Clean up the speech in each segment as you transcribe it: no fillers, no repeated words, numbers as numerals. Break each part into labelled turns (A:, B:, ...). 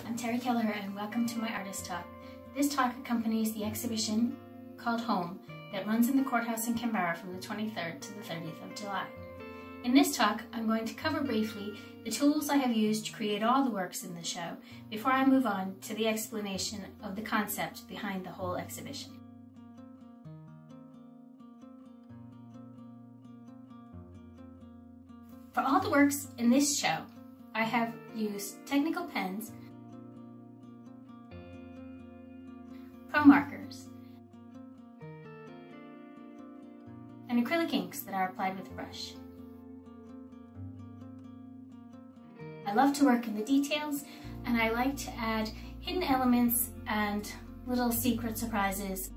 A: I'm Terri Kelleher and welcome to my artist talk. This talk accompanies the exhibition called Home that runs in the Courthouse in Kinvara from the 23rd to the 30th of July. In this talk, I'm going to cover briefly the tools I have used to create all the works in the show before I move on to the explanation of the concept behind the whole exhibition. For all the works in this show, I have used technical pens, pro markers, and acrylic inks that are applied with a brush. I love to work in the details, and I like to add hidden elements and little secret surprises.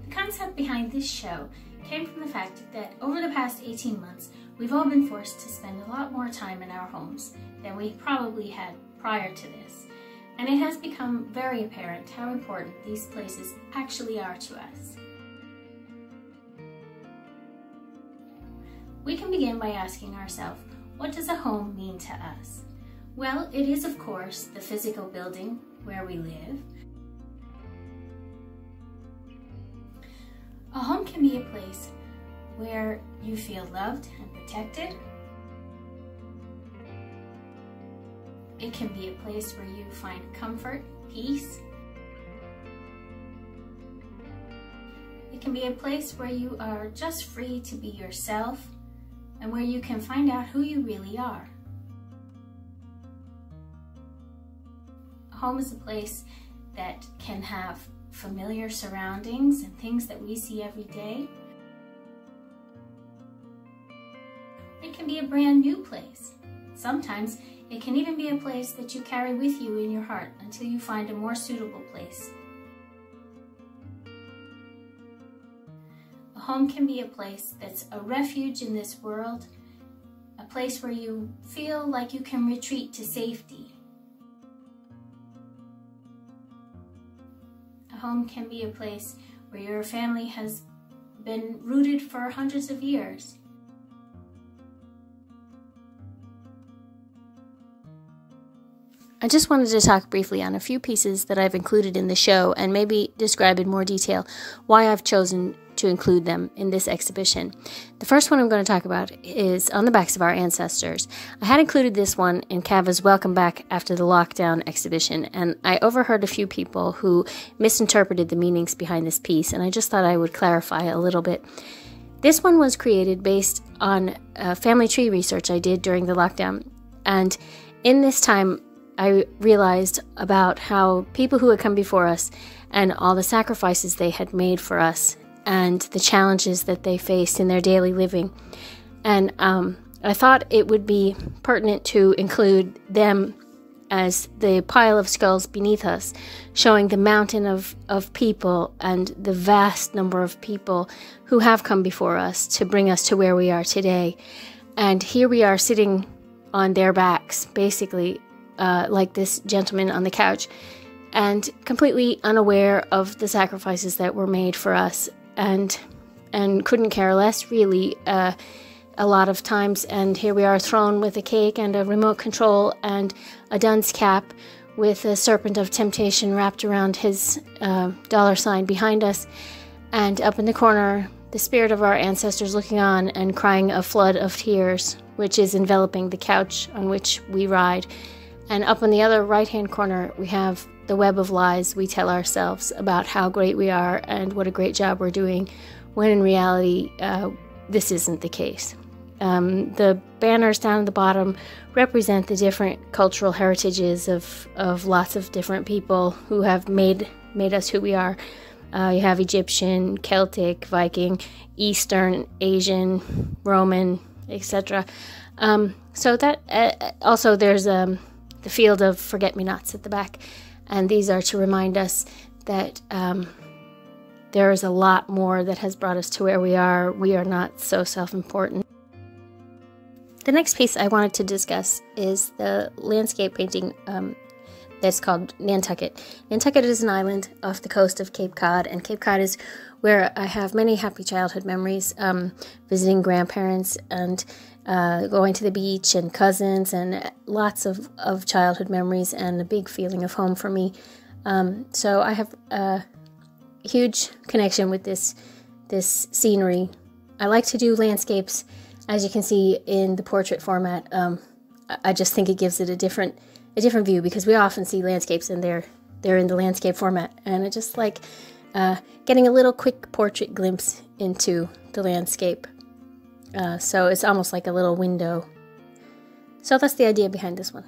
A: The concept behind this show came from the fact that over the past 18 months, we've all been forced to spend a lot more time in our homes than we probably had prior to this. And it has become very apparent how important these places actually are to us. We can begin by asking ourselves, what does a home mean to us? Well, it is of course the physical building where we live. A home can be a place where you feel loved and protected. It can be a place where you find comfort, peace. It can be a place where you are just free to be yourself and where you can find out who you really are. A home is a place that can have familiar surroundings and things that we see every day. It can be a brand new place. Sometimes it can even be a place that you carry with you in your heart until you find a more suitable place. A home can be a place that's a refuge in this world, a place where you feel like you can retreat to safety. A home can be a place where your family has been rooted for hundreds of years.
B: I just wanted to talk briefly on a few pieces that I've included in the show and maybe describe in more detail why I've chosen to include them in this exhibition. The first one I'm going to talk about is on the backs of our ancestors. I had included this one in Cava's Welcome Back After the Lockdown exhibition, and I overheard a few people who misinterpreted the meanings behind this piece, and I just thought I would clarify a little bit. This one was created based on family tree research I did during the lockdown, and in this time I realized about how people who had come before us and all the sacrifices they had made for us and the challenges that they faced in their daily living. And I thought it would be pertinent to include them as the pile of skulls beneath us, showing the mountain of people and the vast number of people who have come before us to bring us to where we are today. And here we are sitting on their backs, basically, like this gentleman on the couch, and completely unaware of the sacrifices that were made for us, and couldn't care less really a lot of times. And here we are thrown with a cake and a remote control and a dunce cap with a serpent of temptation wrapped around his dollar sign behind us, and up in the corner the spirit of our ancestors looking on and crying a flood of tears, which is enveloping the couch on which we ride. And up in the other right-hand corner, we have the web of lies we tell ourselves about how great we are and what a great job we're doing, when in reality, this isn't the case. The banners down at the bottom represent the different cultural heritages of lots of different people who have made us who we are. You have Egyptian, Celtic, Viking, Eastern, Asian, Roman, etc. So that also there's the field of forget-me-nots at the back, and these are to remind us that there is a lot more that has brought us to where we are. We are not so self-important. The next piece I wanted to discuss is the landscape painting that's called Nantucket. Nantucket is an island off the coast of Cape Cod, and Cape Cod is where I have many happy childhood memories, visiting grandparents and going to the beach and cousins, and lots of childhood memories and a big feeling of home for me. So I have a huge connection with this scenery. I like to do landscapes, as you can see in the portrait format. I just think it gives it a different view, because we often see landscapes and they're in the landscape format, and I just like getting a little quick portrait glimpse into the landscape. So it's almost like a little window. So that's the idea behind this one.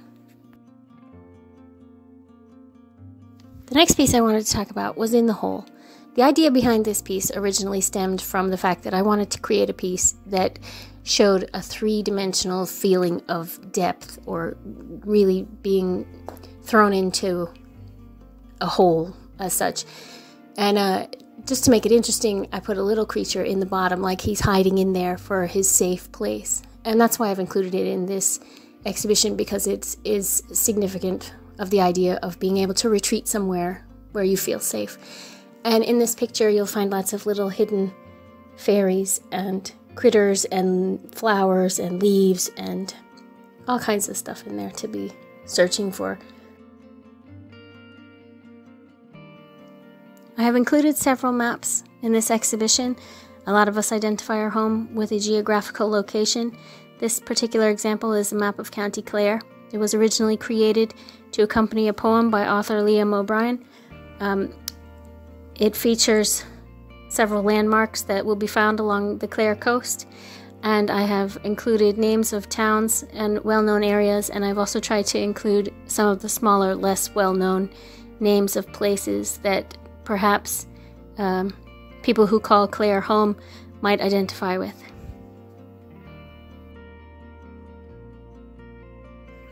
B: The next piece I wanted to talk about was In the Hole. The idea behind this piece originally stemmed from the fact that I wanted to create a piece that showed a three-dimensional feeling of depth, or really being thrown into a hole as such. And just to make it interesting, I put a little creature in the bottom, like he's hiding in there for his safe place. And that's why I've included it in this exhibition, because it is significant of the idea of being able to retreat somewhere where you feel safe. And in this picture, you'll find lots of little hidden fairies and critters and flowers and leaves and all kinds of stuff in there to be searching for. I have included several maps in this exhibition. A lot of us identify our home with a geographical location. This particular example is a map of County Clare. It was originally created to accompany a poem by author Liam O'Brien. It features several landmarks that will be found along the Clare coast, and I have included names of towns and well-known areas, and I've also tried to include some of the smaller, less well-known names of places that perhaps people who call Clare home might identify with.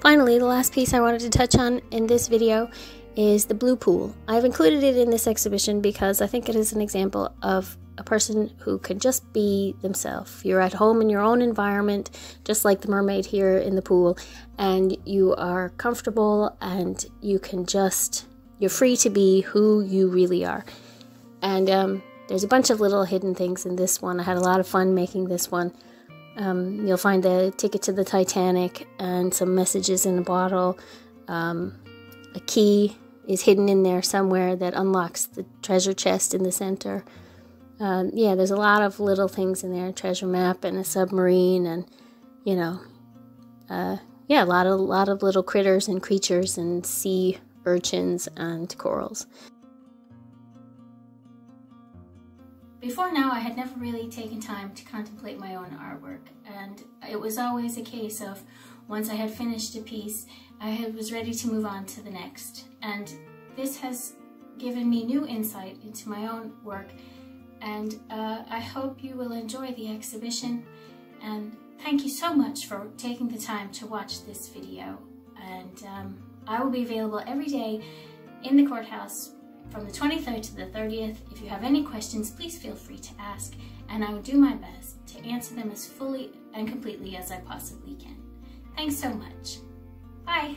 B: Finally, the last piece I wanted to touch on in this video is the blue pool. I've included it in this exhibition because I think it is an example of a person who can just be themselves. You're at home in your own environment, just like the mermaid here in the pool, and you are comfortable, and you're free to be who you really are. And there's a bunch of little hidden things in this one. I had a lot of fun making this one. You'll find the ticket to the Titanic and some messages in a bottle. A key is hidden in there somewhere that unlocks the treasure chest in the center. Yeah, there's a lot of little things in there. A treasure map and a submarine, and yeah, a lot of little critters and creatures and sea urchins and corals.
A: Before now, I had never really taken time to contemplate my own artwork, and it was always a case of once I had finished a piece, I was ready to move on to the next. And this has given me new insight into my own work, and I hope you will enjoy the exhibition. And thank you so much for taking the time to watch this video. And I will be available every day in the Courthouse from the 23rd to the 30th. If you have any questions, please feel free to ask, and I will do my best to answer them as fully and completely as I possibly can. Thanks so much. Bye.